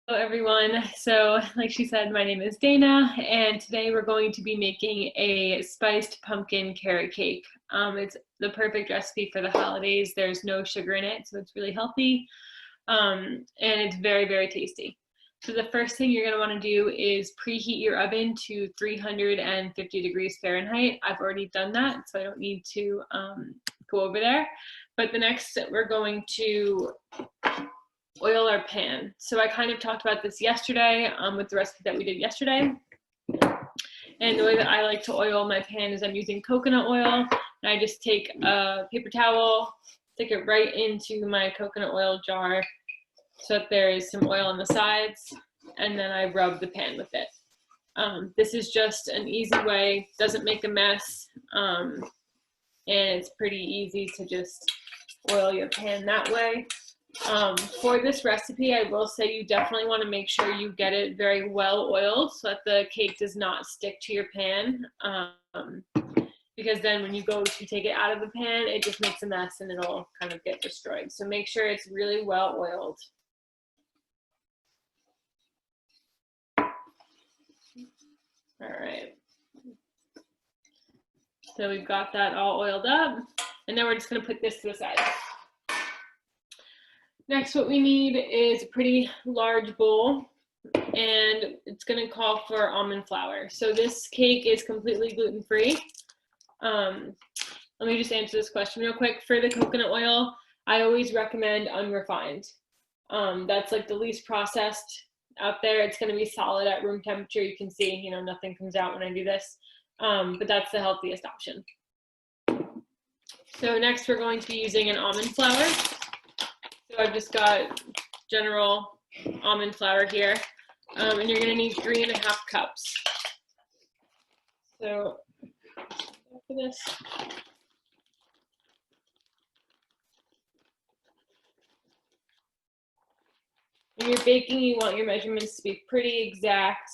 Hello everyone. So like she said, my name is Dana, and today we're going to be making a spiced pumpkin carrot cake. It's the perfect recipe for the holidays. There's no sugar in it, so it's really healthy, and it's very, very tasty. So the first thing you're going to want to do is preheat your oven to 350 degrees Fahrenheit. I've already done that, so I don't need to go over there. But the next, we're going to oil our pan. So I kind of talked about this yesterday with the recipe that we did yesterday. And the way that I like to oil my pan is I'm using coconut oil, and I just take a paper towel, stick it right into my coconut oil jar so that there is some oil on the sides, and then I rub the pan with it. This is just an easy way, doesn't make a mess, and it's pretty easy to just oil your pan that way. For this recipe, I will say you definitely want to make sure you get it very well oiled so that the cake does not stick to your pan, because then when you go to take it out of the pan, it just makes a mess and it'll kind of get destroyed. So make sure it's really well oiled. All right. So we've got that all oiled up, and then we're just going to put this to the side. Next, what we need is a pretty large bowl, and it's going to call for almond flour. So this cake is completely gluten-free. Let me just answer this question real quick. For the coconut oil, I always recommend unrefined. That's like the least processed out there. It's going to be solid at room temperature. You can see, you know, nothing comes out when I do this, but that's the healthiest option. So next, we're going to be using an almond flour. So I've just got general almond flour here, and you're going to need 3.5 cups. So for this, when you're baking, you want your measurements to be pretty exact.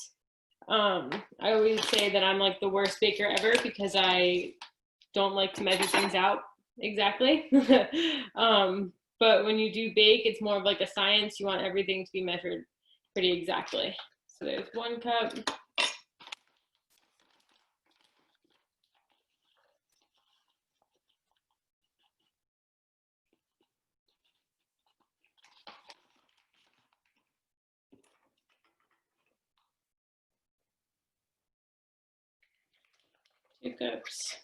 I always say that I'm like the worst baker ever because I don't like to measure things out exactly. But when you do bake, it's more of like a science. You want everything to be measured pretty exactly. So there's 1 cup. 2 cups.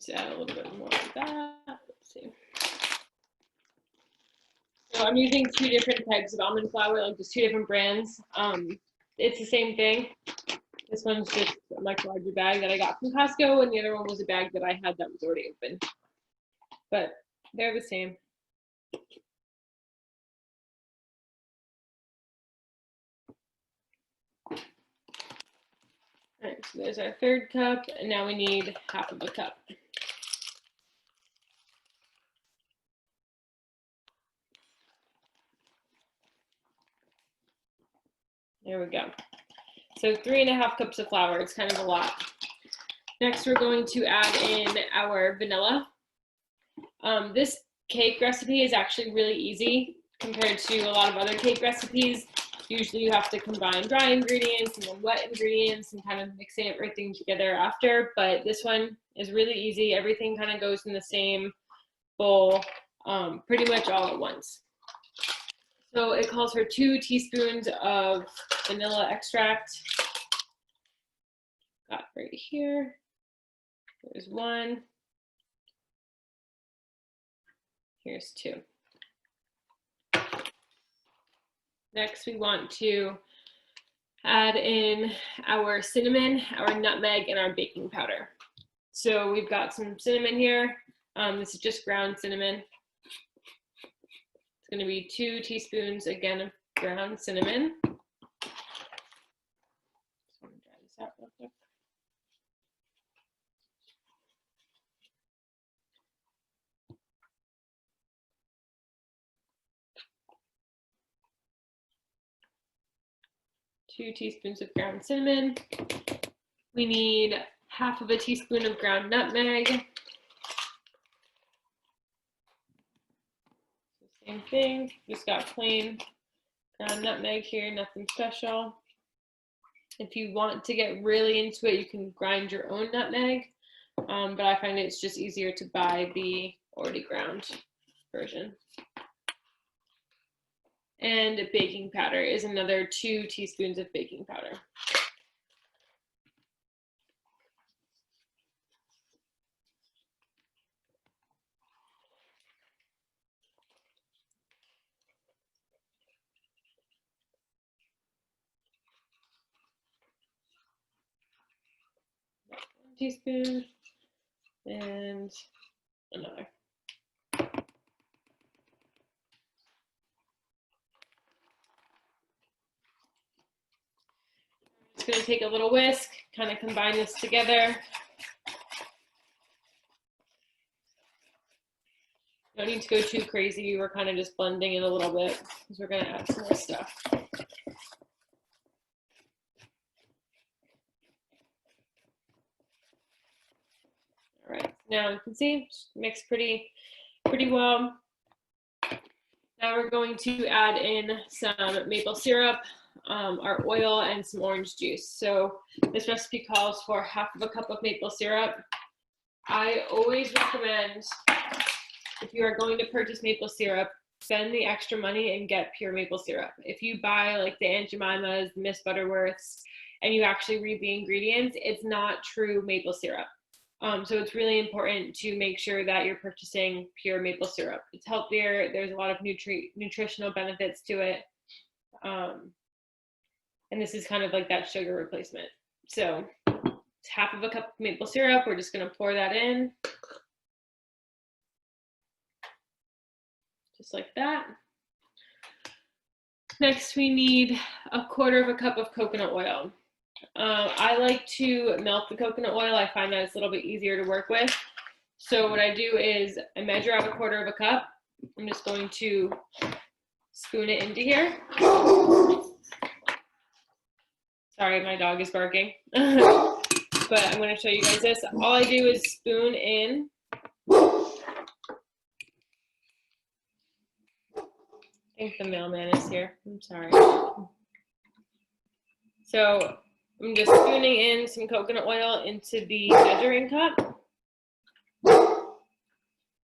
Let's add a little bit more of that. Let's see. So I'm using 2 different types of almond flour, like just 2 different brands. It's the same thing. This one's just a much larger bag that I got from Costco, and the other one was a bag that I had that was already open. But they're the same. All right, so there's our 3rd cup, and now we need 1/2 cup. There we go. So 3.5 cups of flour. It's kind of a lot. Next, we're going to add in our vanilla. This cake recipe is actually really easy compared to a lot of other cake recipes. Usually you have to combine dry ingredients and then wet ingredients and kind of mixing everything together after, but this one is really easy. Everything kind of goes in the same bowl pretty much all at once. So it calls for 2 teaspoons of vanilla extract. Got right here. There's 1. Here's 2. Next, we want to add in our cinnamon, our nutmeg, and our baking powder. So we've got some cinnamon here. This is just ground cinnamon. It's going to be 2 teaspoons, again, of ground cinnamon. Just want to dry this out real 2 teaspoons of ground cinnamon. We need half of a teaspoon of ground nutmeg. Same thing, just got plain ground nutmeg here, nothing special. If you want to get really into it, you can grind your own nutmeg, but I find it's just easier to buy the already ground version. And baking powder is another 2 teaspoons of baking powder. One teaspoon and another. Just going to take a little whisk, kind of combine this together. You don't need to go too crazy. We're kind of just blending it a little bit because we're going to add some more stuff. All right, now you can see mix pretty well. Now we're going to add in some maple syrup, our oil, and some orange juice. So this recipe calls for half of a cup of maple syrup. I always recommend, if you are going to purchase maple syrup, spend the extra money and get pure maple syrup. If you buy like the Aunt Jemima's, Miss Butterworth's, and you actually read the ingredients, it's not true maple syrup. So it's really important to make sure that you're purchasing pure maple syrup. It's healthier. There's a lot of nutritional benefits to it. And this is kind of like that sugar replacement. So it's half of a cup of maple syrup. We're just going to pour that in. Just like that. Next, we need a quarter of a cup of coconut oil. I like to melt the coconut oil. I find that it's a little bit easier to work with. So what I do is I measure out a quarter of a cup. I'm just going to spoon it into here. Sorry, my dog is barking. But I'm going to show you guys this. All I do is spoon in. I think the mailman is here. I'm sorry. So I'm just spooning in some coconut oil into the measuring cup.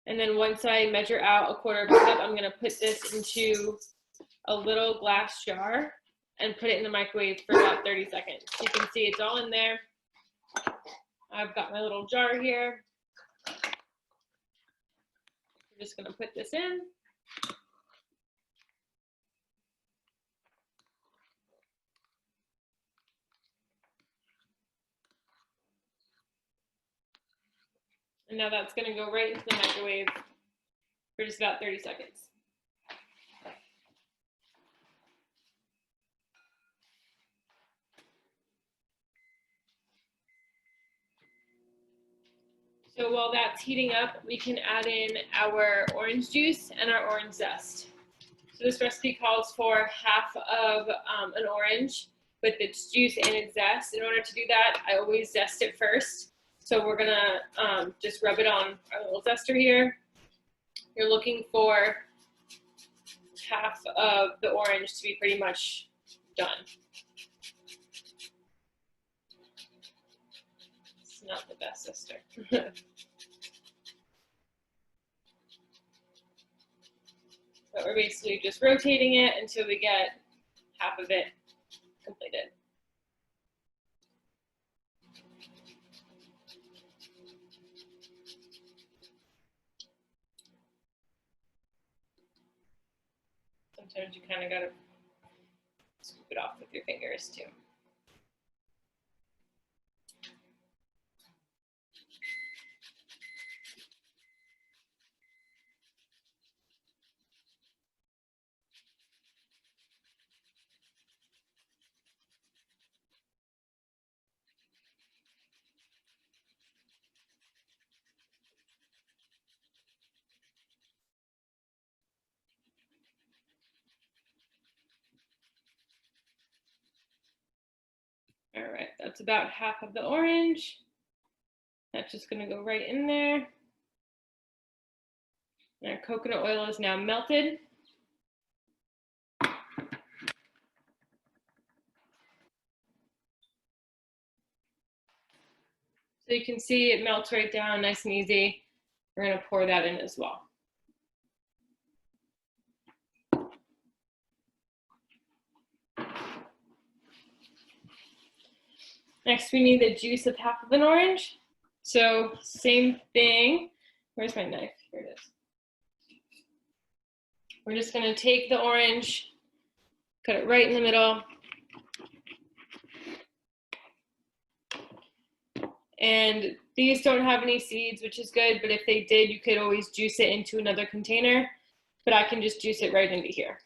And then once I measure out a quarter of a cup, I'm going to put this into a little glass jar and put it in the microwave for about 30 seconds. You can see it's all in there. I've got my little jar here. I'm just going to put this in. And now that's going to go right into the microwave for just about 30 seconds. So while that's heating up, we can add in our orange juice and our orange zest. So this recipe calls for half of an orange with its juice and its zest. In order to do that, I always zest it first. So we're gonna just rub it on our little zester here. You're looking for half of the orange to be pretty much done. It's not the best zester. But we're basically just rotating it until we get half of it completed. Sometimes you kind of got to scoop it off with your fingers too. That's about half of the orange. That's just gonna go right in there. And our coconut oil is now melted. So you can see it melts right down, nice and easy. We're gonna pour that in as well. Next, we need the juice of half of an orange. So same thing. Where's my knife? Here it is. We're just gonna take the orange, cut it right in the middle. And these don't have any seeds, which is good, but if they did, you could always juice it into another container, but I can just juice it right into here.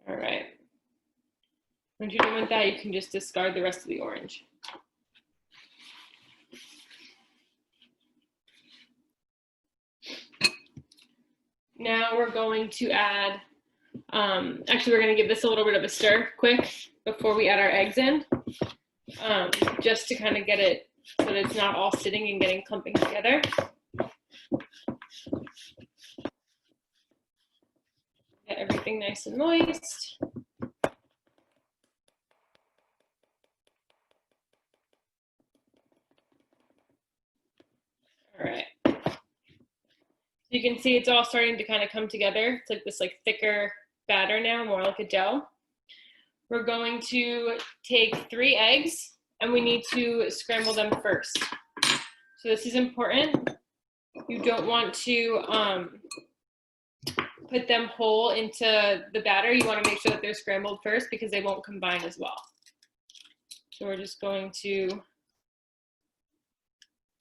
All right. Once you're done with that, you can just discard the rest of the orange. Now we're going to add, actually we're going to give this a little bit of a stir quick before we add our eggs in, just to kind of get it so that it's not all sitting and getting clumping together. Get everything nice and moist. All right. You can see it's all starting to kind of come together. It's like this thicker batter now, more like a dough. We're going to take 3 eggs and we need to scramble them first. So this is important. You don't want to put them whole into the batter. You want to make sure that they're scrambled first because they won't combine as well. So we're just going to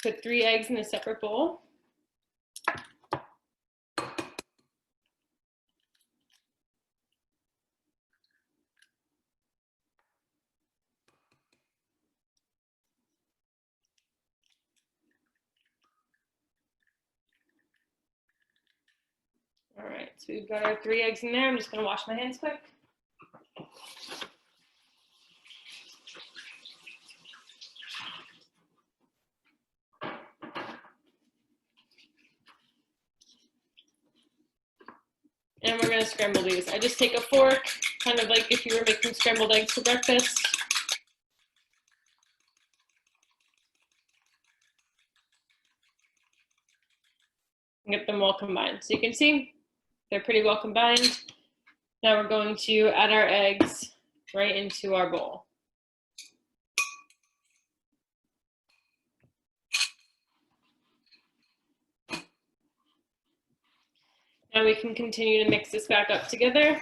put 3 eggs in a separate bowl. All right, so we've got our 3 eggs in there. I'm just gonna wash my hands quick. And we're gonna scramble these. I just take a fork, kind of like if you were making scrambled eggs for breakfast. And get them all combined. So you can see they're pretty well combined. Now we're going to add our eggs right into our bowl. Now we can continue to mix this back up together.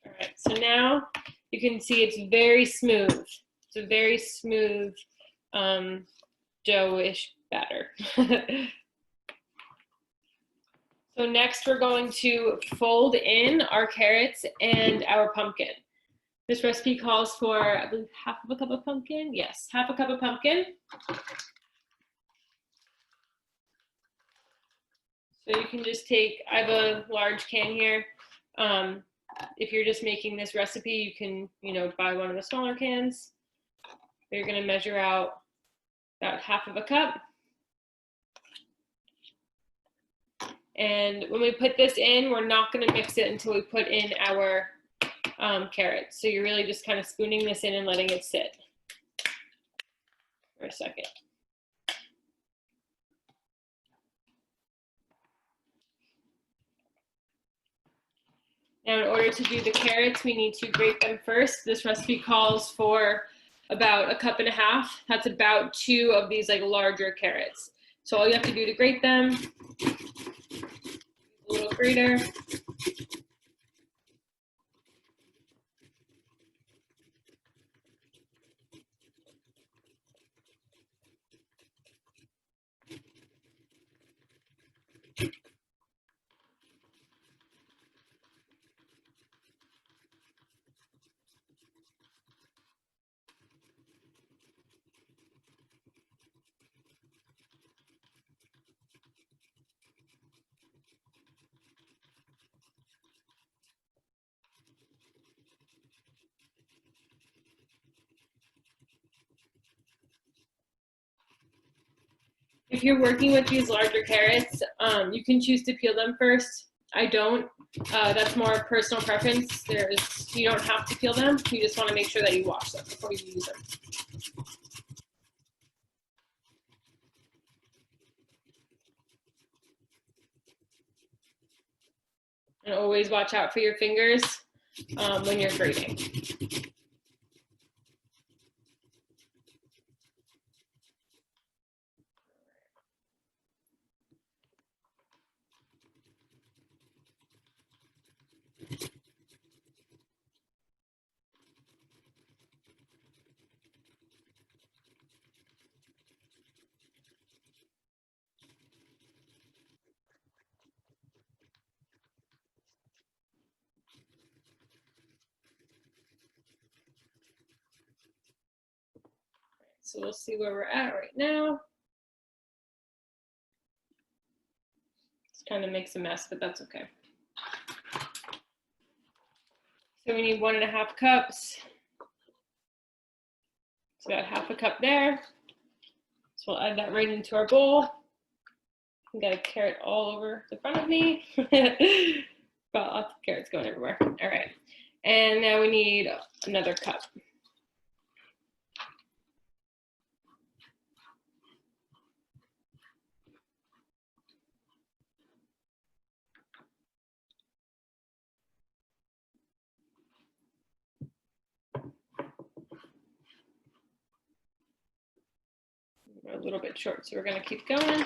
All right, so now you can see it's very smooth. It's a very smooth dough-ish batter. So next we're going to fold in our carrots and our pumpkin. This recipe calls for, I believe, half of a cup of pumpkin. Yes, half a cup of pumpkin. So you can just take, I have a large can here. If you're just making this recipe, you can, buy one of the smaller cans. You're gonna measure out about half of a cup. And when we put this in, we're not gonna mix it until we put in our carrots. So you're really just kind of spooning this in and letting it sit for a second. Now, in order to do the carrots, we need to grate them first. This recipe calls for about 1.5 cups. That's about 2 of these like larger carrots. So all you have to do to grate them, a little grater. If you're working with these larger carrots, you can choose to peel them first. I don't. That's more personal preference. You don't have to peel them. You just want to make sure that you wash them before you use them. And always watch out for your fingers when you're grating. So we'll see where we're at right now. This kind of makes a mess, but that's okay. So we need 1.5 cups. It's about 1/2 cup there. So we'll add that right into our bowl. I've got a carrot all over the front of me. Got lots of carrots going everywhere. All right. And now we need another cup. We're a little bit short, so we're going to keep going.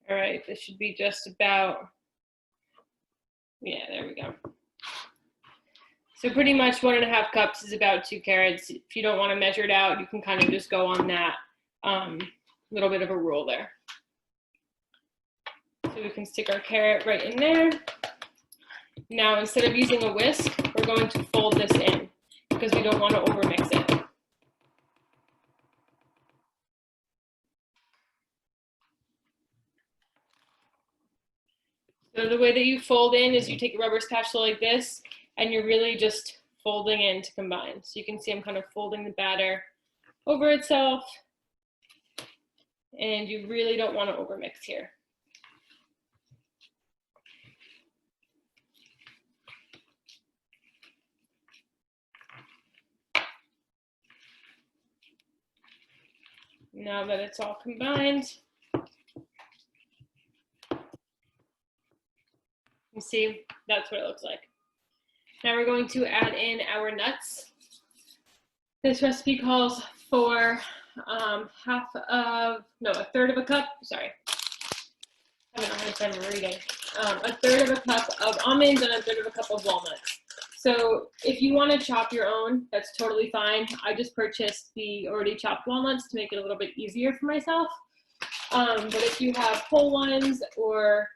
All right, this should be just about, yeah, there we go. So pretty much 1.5 cups is about 2 carrots. If you don't want to measure it out, you can kind of just go on that little bit of a rule there. So we can stick our carrot right in there. Now, instead of using a whisk, we're going to fold this in because we don't want to overmix it. So the way that you fold in is you take a rubber spatula like this, and you're really just folding in to combine. So you can see I'm kind of folding the batter over itself, and you really don't want to overmix here. Now that it's all combined, you see that's what it looks like. Now we're going to add in our nuts. This recipe calls for a third of a cup, sorry. I don't know how to time reading. A third of a cup of almonds and a third of a cup of walnuts. So if you want to chop your own, that's totally fine. I just purchased the already chopped walnuts to make it a little bit easier for myself. But if you have whole ones or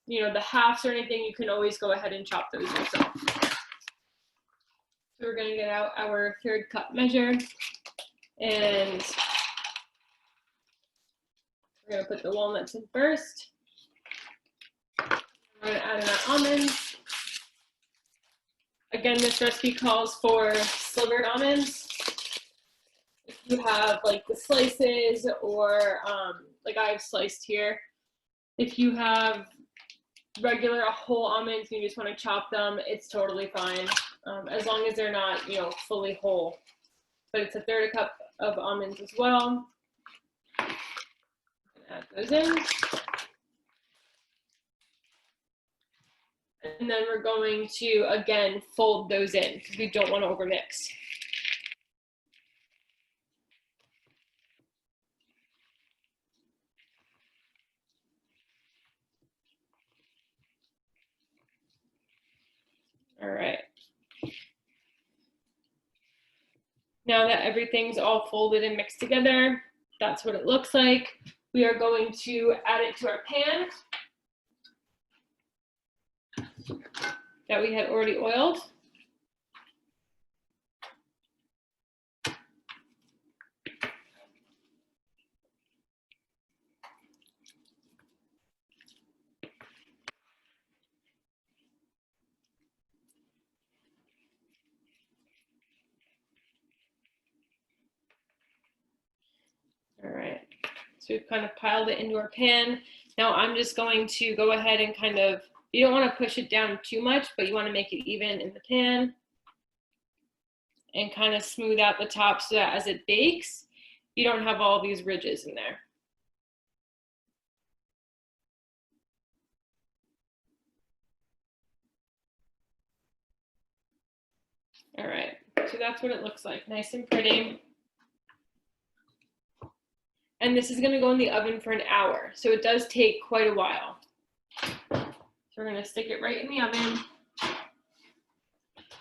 the halves or anything, you can always go ahead and chop those yourself. So we're going to get out our 1/3 cup measure, and We're gonna put the walnuts in first. We're gonna add in our almonds. Again, this recipe calls for slivered almonds. If you have like the slices or like I have sliced here, if you have regular whole almonds and you just want to chop them, it's totally fine, as long as they're not, you know, fully whole. But it's a 1/3 cup of almonds as well. Add those in. And then we're going to, again, fold those in because we don't want to overmix. All right. Now that everything's all folded and mixed together, that's what it looks like. We are going to add it to our pan that we had already oiled. All right, so we've kind of piled it into our pan. Now I'm just going to go ahead and kind of, you don't want to push it down too much, but you want to make it even in the pan and kind of smooth out the top so that as it bakes, you don't have all these ridges in there. All right, so that's what it looks like, nice and pretty. And this is going to go in the oven for an hour, so it does take quite a while. So we're going to stick it right in the oven.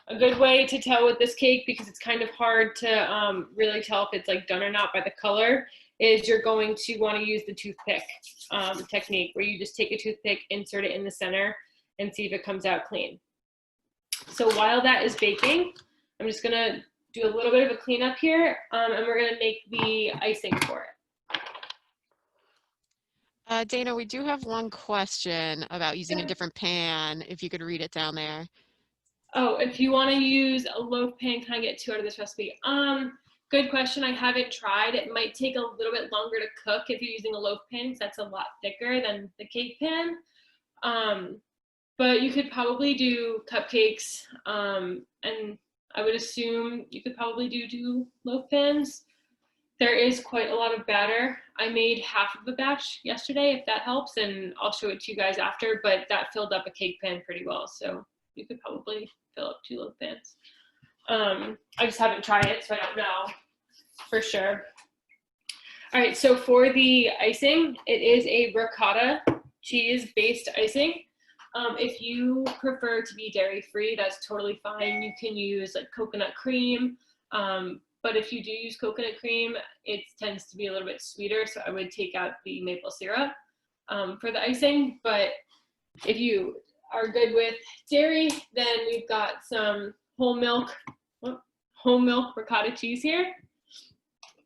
A good way to tell with this cake, because it's kind of hard to really tell if it's like done or not by the color, is you're going to want to use the toothpick technique, where you just take a toothpick, insert it in the center, and see if it comes out clean. So while that is baking, I'm just going to do a little bit of a cleanup here, and we're going to make the icing for it. Dana, we do have one question about using a different pan, if you could read it down there. Oh, if you want to use a loaf pan, can I get 2 out of this recipe? Good question. I haven't tried. It might take a little bit longer to cook if you're using a loaf pan, because that's a lot thicker than the cake pan. But you could probably do cupcakes, and I would assume you could probably do 2 loaf pans. There is quite a lot of batter. I made half of a batch yesterday, if that helps, and I'll show it to you guys after, but that filled up a cake pan pretty well, so you could probably fill up 2 loaf pans. I just haven't tried it, so I don't know for sure. All right, so for the icing, it is a ricotta cheese-based icing. If you prefer to be dairy-free, that's totally fine. You can use like coconut cream, but if you do use coconut cream, it tends to be a little bit sweeter, so I would take out the maple syrup for the icing. But if you are good with dairy, then we've got some whole milk ricotta cheese here,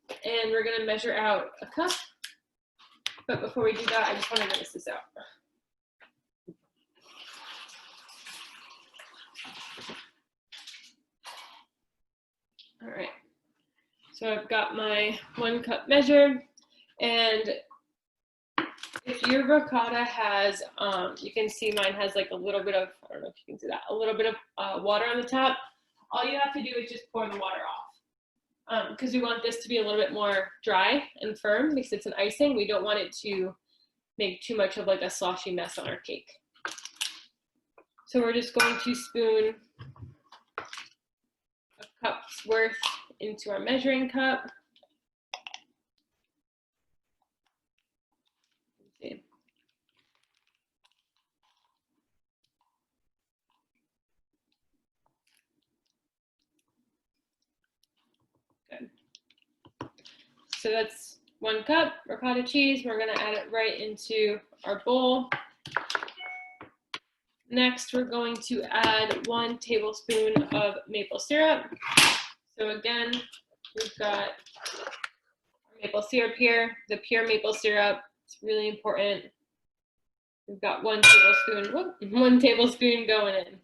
and we're going to measure out a cup. But before we do that, I just want to rinse this out. All right, so I've got my 1 cup measure, and if your ricotta has, you can see mine has like a little bit of, I don't know if you can see that, a little bit of water on the top. All you have to do is just pour the water off, because we want this to be a little bit more dry and firm, because it's an icing. We don't want it to make too much of like a sloshy mess on our cake. So we're just going to spoon a cup's worth into our measuring cup. Let's see. Good. So that's 1 cup ricotta cheese. We're going to add it right into our bowl. Next, we're going to add 1 tablespoon of maple syrup. So again, we've got our maple syrup here. The pure maple syrup It's really important. We've got 1 tablespoon going in.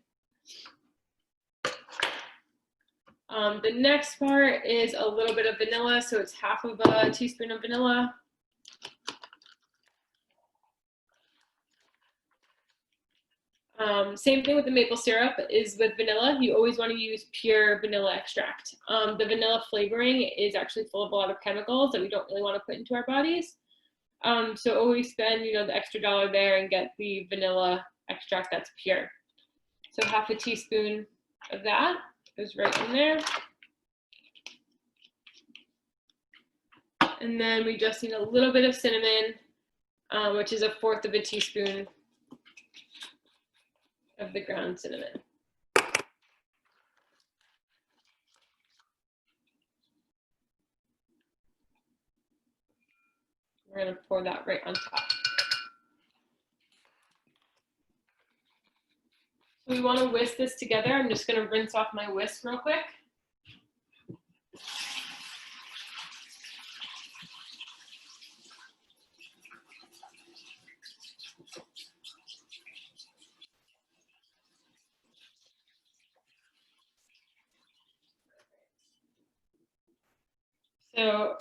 The next part is a little bit of vanilla, so it's half of a teaspoon of vanilla. Same thing with the maple syrup is with vanilla. You always want to use pure vanilla extract. The vanilla flavoring is actually full of a lot of chemicals that we don't really want to put into our bodies. So always spend, the extra $1 there and get the vanilla extract that's pure. So half a teaspoon of that goes right in there. And then we just need a little bit of cinnamon, which is 1/4 of a teaspoon of the ground cinnamon. We're going to pour that right on top. So we want to whisk this together. I'm just going to rinse off my whisk real quick. So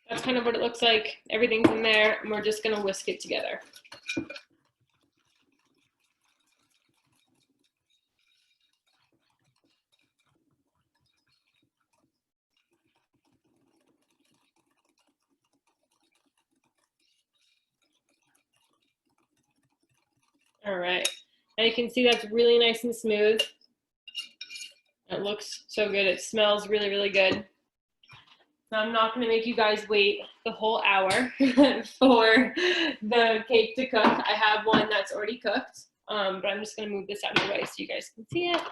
that's kind of what it looks like. Everything's in there, and we're just going to whisk it together. All right, and you can see that's really nice and smooth. It looks so good. It smells really, really good. So I'm not going to make you guys wait the whole hour for the cake to cook. I have one that's already cooked, but I'm just going to move this out of the way so you guys can see it.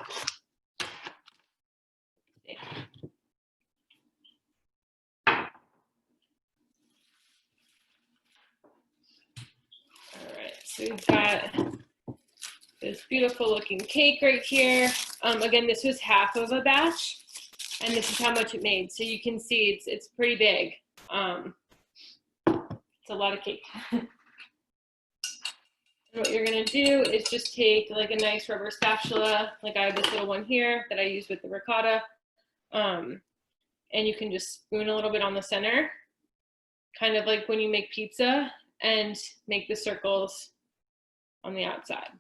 All right, so we've got this beautiful looking cake right here. Again, this was half of a batch, and this is how much it made. So you can see it's pretty big. It's a lot of cake. And what you're gonna do is just take like a nice rubber spatula, like I have this little one here that I use with the ricotta, and you can just spoon a little bit on the center, kind of like when you make pizza, and make the circles on the outside.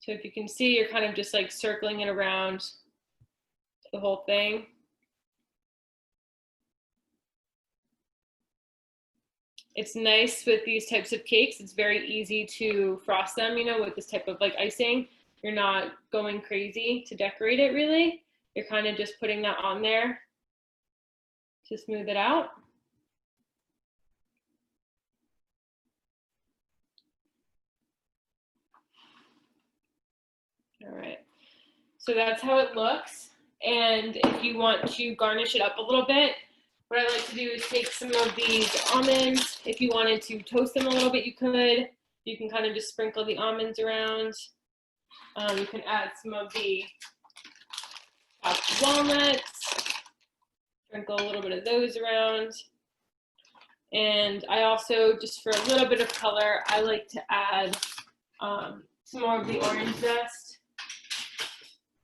So if you can see, you're kind of just like circling it around the whole thing. It's nice with these types of cakes. It's very easy to frost them, with this type of like icing. You're not going crazy to decorate it really. You're kind of just putting that on there to smooth it out. All right, so that's how it looks. And if you want to garnish it up a little bit, what I like to do is take some of these almonds. If you wanted to toast them a little bit, you could. You can kind of just sprinkle the almonds around. You can add some of the chopped walnuts, sprinkle a little bit of those around. And I also, just for a little bit of color, I like to add some more of the orange zest.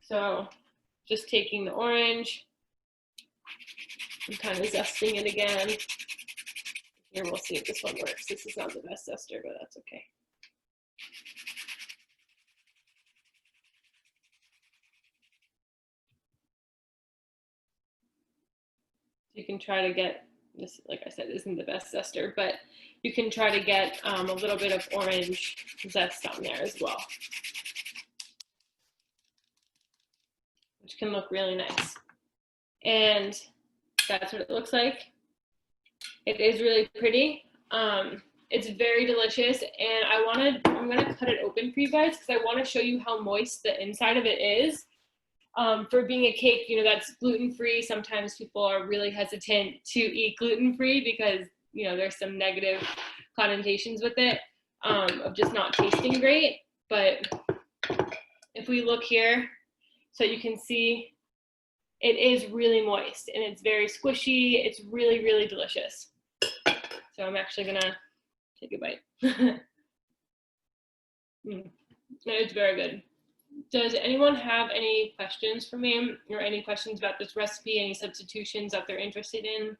So just taking the orange and kind of zesting it again. Here, we'll see if this one works. This is not the best zester, but that's okay. You can try to get this, like I said, isn't the best zester, but you can try to get a little bit of orange zest on there as well, which can look really nice. And that's what it looks like. It is really pretty. It's very delicious, and I'm gonna cut it open for you guys because I want to show you how moist the inside of it is. For being a cake, that's gluten-free. Sometimes people are really hesitant to eat gluten-free because, there's some negative connotations with it, of just not tasting great. But if we look here, so you can see it is really moist and it's very squishy. It's really, really delicious. So So I'm actually gonna take a bite. It's very good. Does anyone have any questions for me, or any questions about this recipe, any substitutions that they're interested in?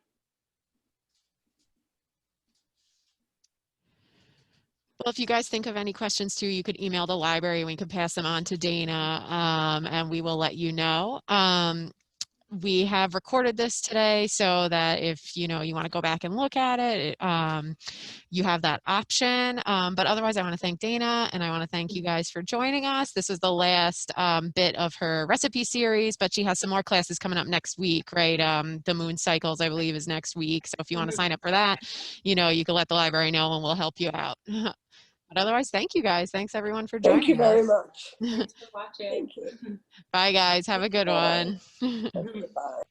Well, if you guys think of any questions too, you could email the library and we can pass them on to Dana, and we will let you know. We have recorded this today so that if you want to go back and look at it, you have that option. But otherwise, I want to thank Dana and I want to thank you guys for joining us. This is the last bit of her recipe series, but she has some more classes coming up next week, right? The moon cycles, I believe, is next week. So if you want to sign up for that, you can let the library know and we'll help you out. But otherwise, thank you guys. Thanks everyone for joining us. Thank you very much. Thanks for watching. Thank you. Bye guys. Have a good one. Bye.